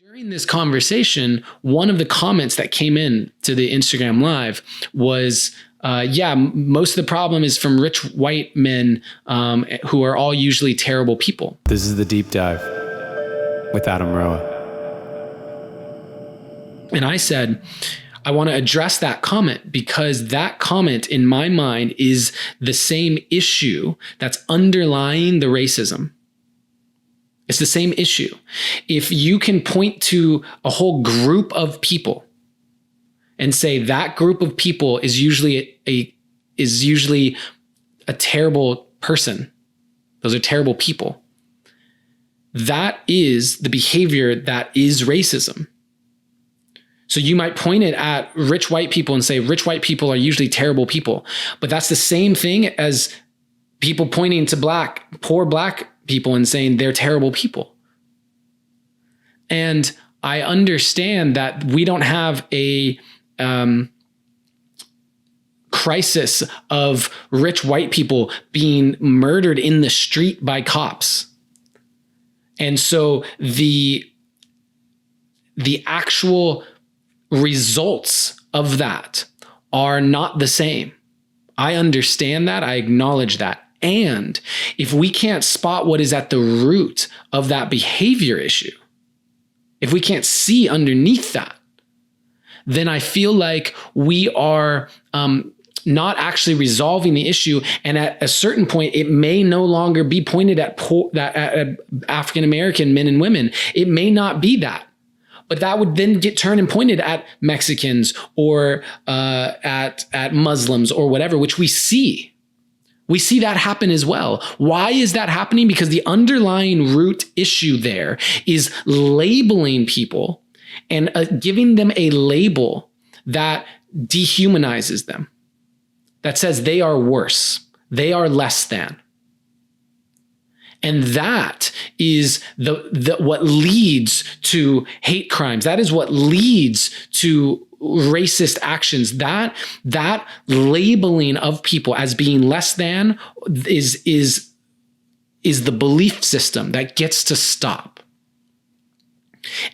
During this conversation, one of the comments that came in to the Instagram Live was, most of the problem is from rich white men who are all usually terrible people. This is The Deep Dive with Adam Roa. And I said, I want to address that comment because that comment in my mind is the same issue that's underlying the racism. It's the same issue. If you can point to a whole group of people and say that group of people is usually a terrible person, those are terrible people, that is the behavior that is racism. So you might point it at rich white people and say rich white people are usually terrible people, but that's the same thing as people pointing to poor black people and saying they're terrible people. And I understand that we don't have a crisis of rich white people being murdered in the street by cops. And so the actual results of that are not the same. I understand that. I acknowledge that. And if we can't spot what is at the root of that behavior issue, if we can't see underneath that, then I feel like we are not actually resolving the issue. And at a certain point, it may no longer be pointed at African-American men and women. It may not be that. But that would then get turned and pointed at Mexicans or at Muslims or whatever, which we see. We see that happen as well. Why is that happening? Because the underlying root issue there is labeling people and giving them a label that dehumanizes them, that says they are worse, they are less than. And that is what leads to hate crimes. That is what leads to racist actions. That labeling of people as being less than is the belief system that gets to stop.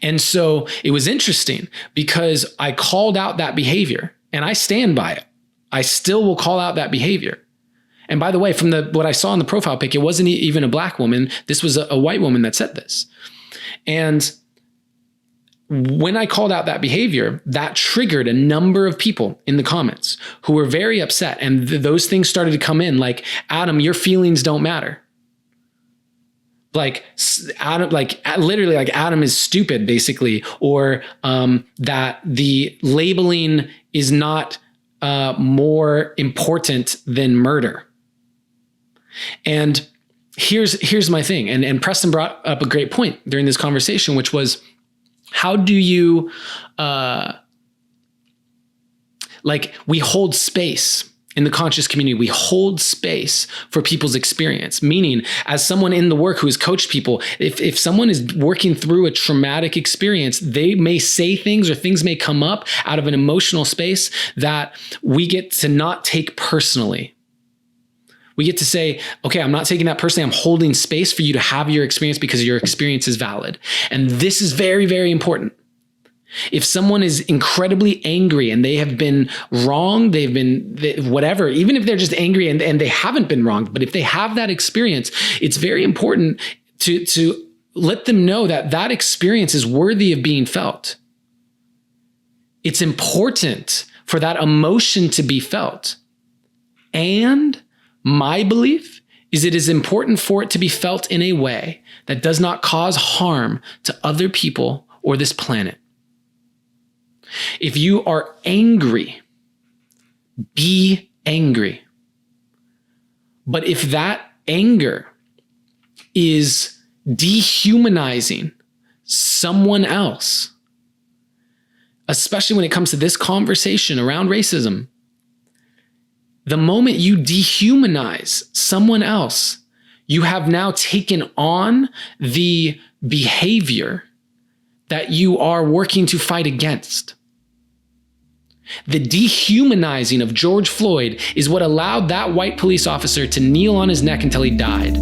And so it was interesting because I called out that behavior and I stand by it. I still will call out that behavior. And by the way, from what I saw in the profile pic, it wasn't even a black woman. This was a white woman that said this. And when I called out that behavior, that triggered a number of people in the comments who were very upset. And those things started to come in like, Adam, your feelings don't matter. Like Adam, literally like Adam is stupid, basically, or that the labeling is not more important than murder. And here's my thing. And Preston brought up a great point during this conversation, which was, how do you, we hold space in the conscious community. We hold space for people's experience. Meaning, as someone in the work who has coached people, if someone is working through a traumatic experience, they may say things or things may come up out of an emotional space that we get to not take personally. We get to say, okay, I'm not taking that personally. I'm holding space for you to have your experience because your experience is valid. And this is very, very important. If someone is incredibly angry and they have been wrong, whatever, even if they're just angry and they haven't been wronged, but if they have that experience, it's very important to let them know that that experience is worthy of being felt. It's important for that emotion to be felt. And my belief is it is important for it to be felt in a way that does not cause harm to other people or this planet. If you are angry, be angry. But if that anger is dehumanizing someone else, especially when it comes to this conversation around racism, the moment you dehumanize someone else, you have now taken on the behavior that you are working to fight against. The dehumanizing of George Floyd is what allowed that white police officer to kneel on his neck until he died.